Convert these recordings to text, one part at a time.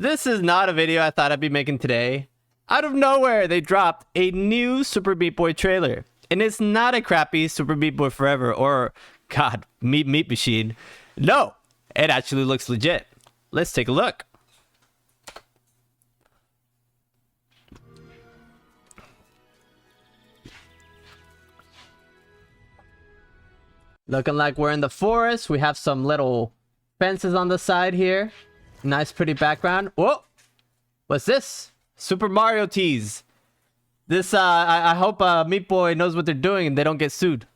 This is not a video I thought I'd be making today. Out of nowhere, they dropped a new Super Meat Boy trailer. And it's not a crappy Super Meat Boy Forever or, God, Meat Machine. No, it actually looks legit. Let's take a look. Looking like we're in the forest. We have some little fences on the side here. Nice, pretty background. Whoa! What's this? Super Mario tease. This, I hope Meat Boy knows what they're doing and they don't get sued.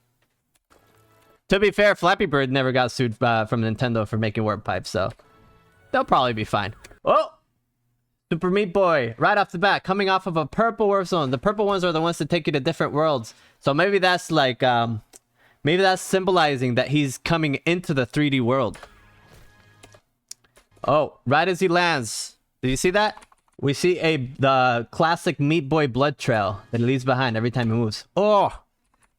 To be fair, Flappy Bird never got sued from Nintendo for making warp pipes, so they'll probably be fine. Oh! Super Meat Boy, right off the bat, coming off of a purple warp zone. The purple ones are the ones that take you to different worlds. So maybe that's like, maybe that's symbolizing that he's coming into the 3D world. Oh, right as he lands. Did you see that? We see the classic Meat Boy blood trail that he leaves behind every time he moves. Oh,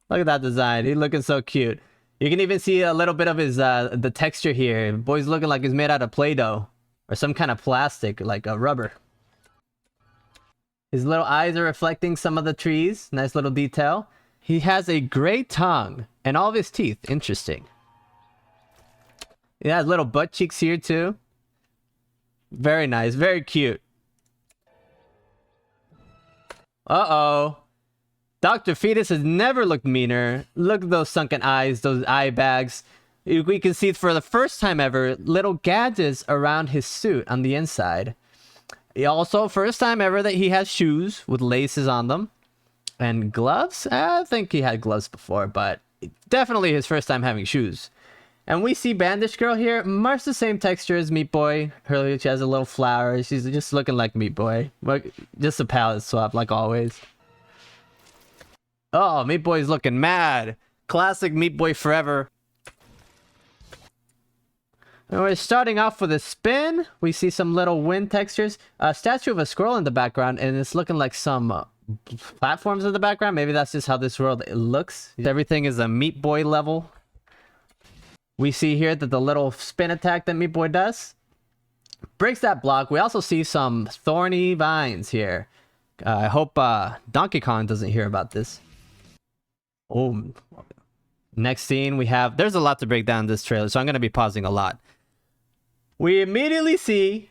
look at that design. He's looking so cute. You can even see a little bit of his the texture here. Boy's looking like he's made out of Play-Doh or some kind of plastic, like a rubber. His little eyes are reflecting some of the trees. Nice little detail. He has a gray tongue and all of his teeth. Interesting. He has little butt cheeks here too. Very nice. Very cute. Uh-oh. Dr. Fetus has never looked meaner. Look at those sunken eyes, those eye bags. We can see for the first time ever, little gadgets around his suit on the inside. Also, first time ever that he has shoes with laces on them. And gloves? I think he had gloves before, but definitely his first time having shoes. And we see Bandage Girl here, much the same texture as Meat Boy. She has a little flower. She's just looking like Meat Boy. Just a palette swap, like always. Oh, Meat Boy's looking mad. Classic Meat Boy Forever. And we're starting off with a spin. We see some little wind textures. A statue of a squirrel in the background, and it's looking like some platforms in the background. Maybe that's just how this world looks. Everything is a Meat Boy level. We see here that the little spin attack that Meat Boy does breaks that block. We also see some thorny vines here. I hope Donkey Kong doesn't hear about this. Oh, next scene we have... There's a lot to break down in this trailer, so I'm going to be pausing a lot. We immediately see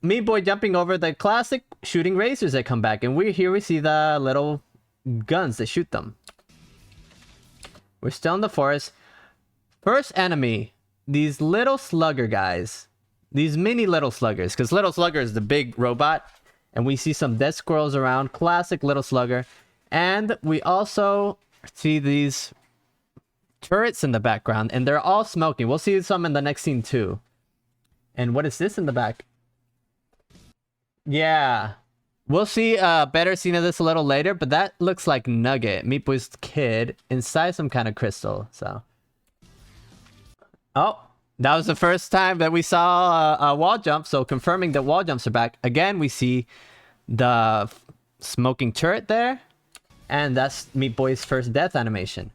Meat Boy jumping over the classic shooting razors that come back. And we see the little guns that shoot them. We're still in the forest. First enemy, these little slugger guys. These mini little sluggers. Because little slugger is the big robot. And we see some dead squirrels around. Classic little slugger. And we also see these turrets in the background. And they're all smoking. We'll see some in the next scene too. And what is this in the back? Yeah. We'll see a better scene of this a little later. But that looks like Nugget, Meat Boy's kid, inside some kind of crystal. So... Oh, that was the first time that we saw a wall jump, so confirming that wall jumps are back. Again, we see the smoking turret there, and that's Meat Boy's first death animation.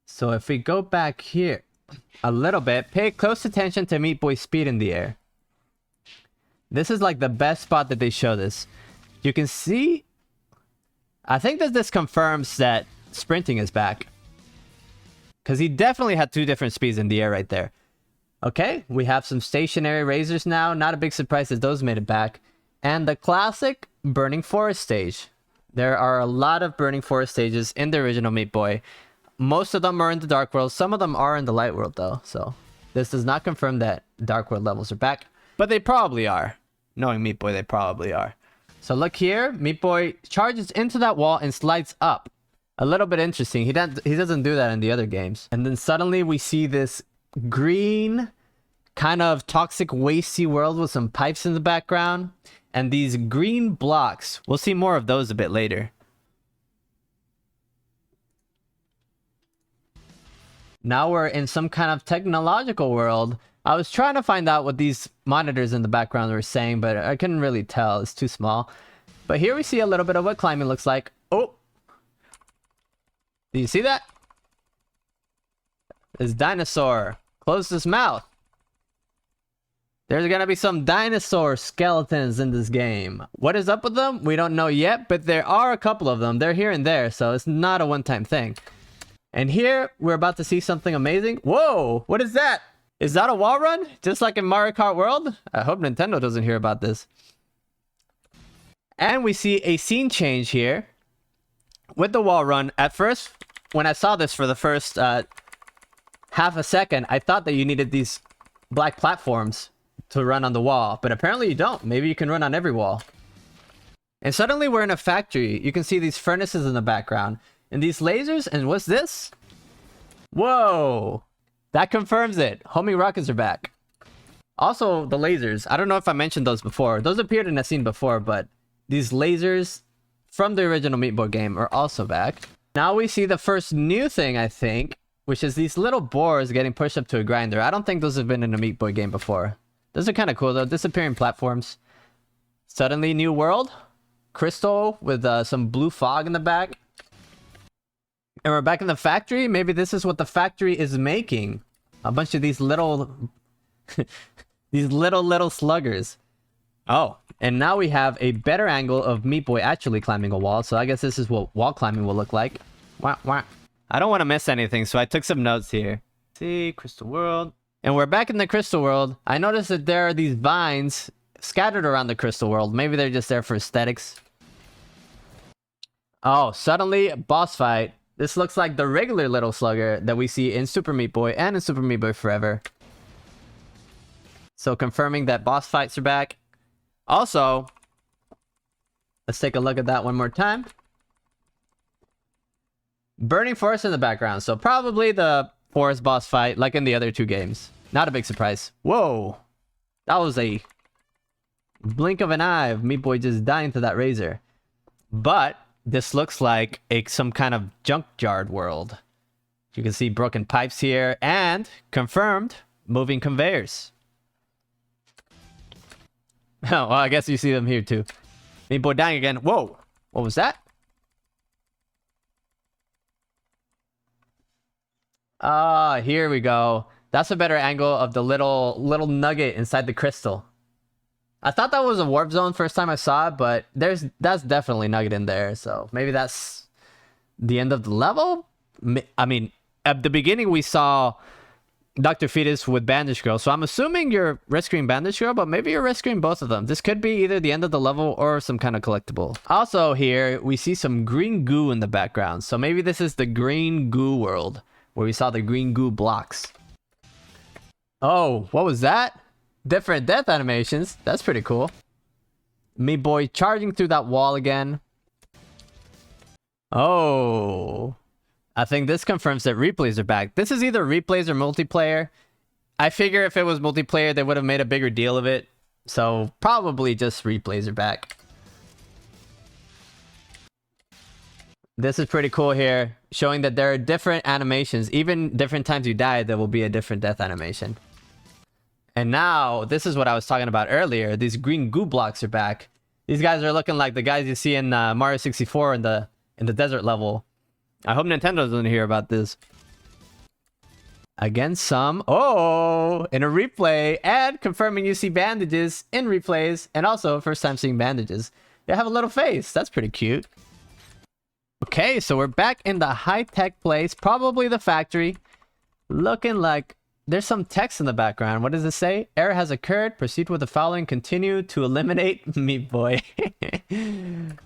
So if we go back here a little bit, pay close attention to Meat Boy's speed in the air. This is like the best spot that they show this. You can see, I think that this confirms that sprinting is back. Because he definitely had two different speeds in the air right there. Okay, we have some stationary razors now. Not a big surprise that those made it back. And the classic Burning Forest stage. There are a lot of Burning Forest stages in the original Meat Boy. Most of them are in the Dark World. Some of them are in the Light World though. So this does not confirm that Dark World levels are back. But they probably are. Knowing Meat Boy, they probably are. So look here. Meat Boy charges into that wall and slides up. A little bit interesting. He doesn't do that in the other games. And then suddenly we see this green kind of toxic wasty world with some pipes in the background. And these green blocks. We'll see more of those a bit later. Now we're in some kind of technological world. I was trying to find out what these monitors in the background were saying, but I couldn't really tell. It's too small. But here we see a little bit of what climbing looks like. Oh! Do you see that? This dinosaur closed his mouth. There's gonna be some dinosaur skeletons in this game. What is up with them? We don't know yet, but there are a couple of them. They're here and there, so it's not a one-time thing. And here, we're about to see something amazing. Whoa! What is that? Is that a wall run? Just like in Mario Kart World? I hope Nintendo doesn't hear about this. And we see a scene change here with the wall run. At first, when I saw this for the first half a second, I thought that you needed these black platforms to run on the wall, but apparently you don't. Maybe you can run on every wall. And suddenly we're in a factory. You can see these furnaces in the background and these lasers. And what's this? Whoa, that confirms it. Homing rockets are back. Also the lasers, I don't know if I mentioned those before. Those appeared in a scene before, but these lasers from the original Meat Boy game are also back. Now we see the first new thing, I think, which is these little boars getting pushed up to a grinder. I don't think those have been in a Meat Boy game before. Those are kind of cool though. Disappearing platforms. Suddenly new world. Crystal with some blue fog in the back. And we're back in the factory. Maybe this is what the factory is making. A bunch of these little... these little sluggers. Oh, and now we have a better angle of Meat Boy actually climbing a wall. So I guess this is what wall climbing will look like. Wah, wah. I don't want to miss anything, so I took some notes here. See, Crystal World. And we're back in the Crystal World. I noticed that there are these vines scattered around the Crystal World. Maybe they're just there for aesthetics. Oh, suddenly, boss fight. This looks like the regular little slugger that we see in Super Meat Boy and in Super Meat Boy Forever. So confirming that boss fights are back. Also, let's take a look at that one more time. Burning forest in the background. So probably the forest boss fight like in the other two games. Not a big surprise. Whoa. That was a blink of an eye of Meat Boy just dying to that razor. But this looks like some kind of junkyard world. You can see broken pipes here and confirmed moving conveyors. Oh, well, I guess you see them here too. Meat Boy dying again. Whoa. What was that? Ah, here we go. That's a better angle of the little nugget inside the crystal. I thought that was a warp zone first time I saw it, but that's definitely nugget in there. So maybe that's the end of the level. I mean, at the beginning we saw Dr. Fetus with Bandage Girl, so I'm assuming you're rescuing Bandage Girl, but maybe you're rescuing both of them. This could be either the end of the level or some kind of collectible. Also here we see some green goo in the background, so maybe this is the green goo world where we saw the green goo blocks. Oh, what was that? Different death animations. That's pretty cool. Meat Boy charging through that wall again. Oh, I think this confirms that replays are back. This is either replays or multiplayer. I figure if it was multiplayer, they would have made a bigger deal of it. So probably just replays are back. This is pretty cool here, showing that there are different animations. Even different times you die, there will be a different death animation. And now, this is what I was talking about earlier. These green goo blocks are back. These guys are looking like the guys you see in Mario 64 in the desert level. I hope Nintendo doesn't hear about this. Again, some... Oh! In a replay. And confirming you see bandages in replays. And also, first time seeing bandages. They have a little face. That's pretty cute. Okay, so we're back in the high-tech place. Probably the factory. Looking like... There's some text in the background. What does it say? Error has occurred. Proceed with the following. Continue to eliminate Meat Boy.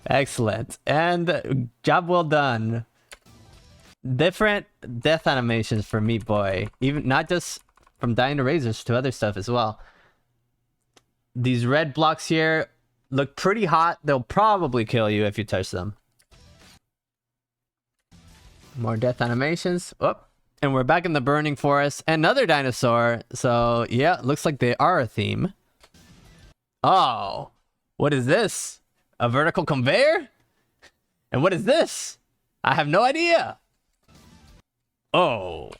Excellent. And job well done. Different death animations for Meat Boy. Even not just from dying to razors to other stuff as well. These red blocks here look pretty hot. They'll probably kill you if you touch them. More death animations. Oh. And we're back in the burning forest. Another dinosaur. So, yeah, looks like they are a theme. Oh, what is this? A vertical conveyor? And what is this? I have no idea. Oh,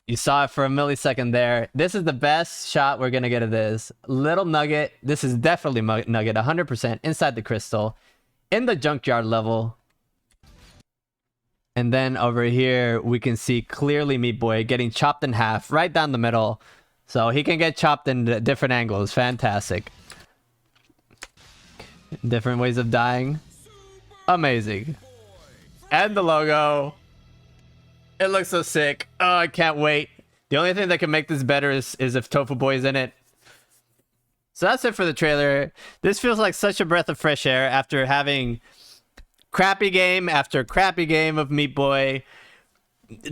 you saw it for a millisecond there. This is the best shot we're going to get of this. Little nugget. This is definitely nugget, 100% inside the crystal. In the junkyard level. And then over here, we can see clearly Meat Boy getting chopped in half right down the middle So he can get chopped in different angles. Fantastic. Different ways of dying. Amazing. And the logo. It looks so sick. Oh, I can't wait. The only thing that can make this better is if Tofu Boy is in it. So that's it for the trailer. This feels like such a breath of fresh air after having crappy game after crappy game of Meat Boy.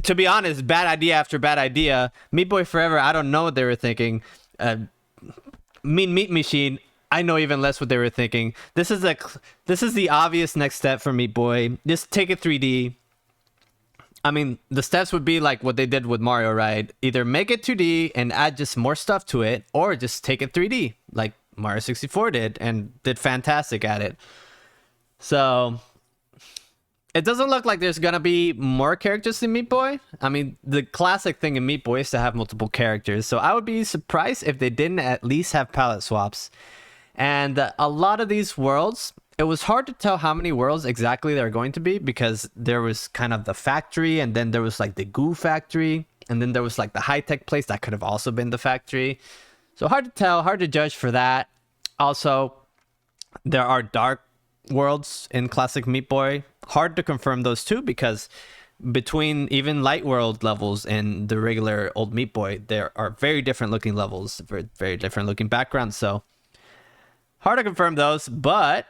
To be honest, bad idea after bad idea. Meat Boy Forever, I don't know what they were thinking. Mean Meat Machine, I know even less what they were thinking. This is the obvious next step for Meat Boy. Just take it 3D. I mean, the steps would be like what they did with Mario, right? Either make it 2D and add just more stuff to it, or just take it 3D, like Mario 64 did, and did fantastic at it. So, it doesn't look like there's gonna be more characters in Meat Boy. I mean, the classic thing in Meat Boy is to have multiple characters, so I would be surprised if they didn't at least have palette swaps. And a lot of these worlds, it was hard to tell how many worlds exactly there are going to be, because there was kind of the factory, and then there was like the goo factory, and then there was like the high-tech place that could have also been the factory. So hard to tell, hard to judge for that. Also, there are dark worlds in classic Meat Boy. Hard to confirm those too, because between even light world levels and the regular old Meat Boy, there are very different looking levels, very, very different looking backgrounds. So hard to confirm those, but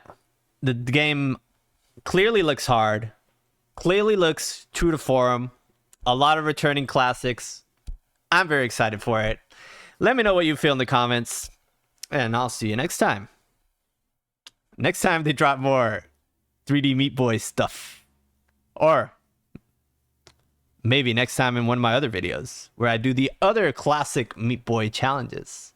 the game clearly looks hard, clearly looks true to form. A lot of returning classics. I'm very excited for it. Let me know what you feel in the comments, and I'll see you next time. Next time they drop more 3D Meat Boy stuff. Or maybe next time in one of my other videos where I do the other classic Meat Boy challenges.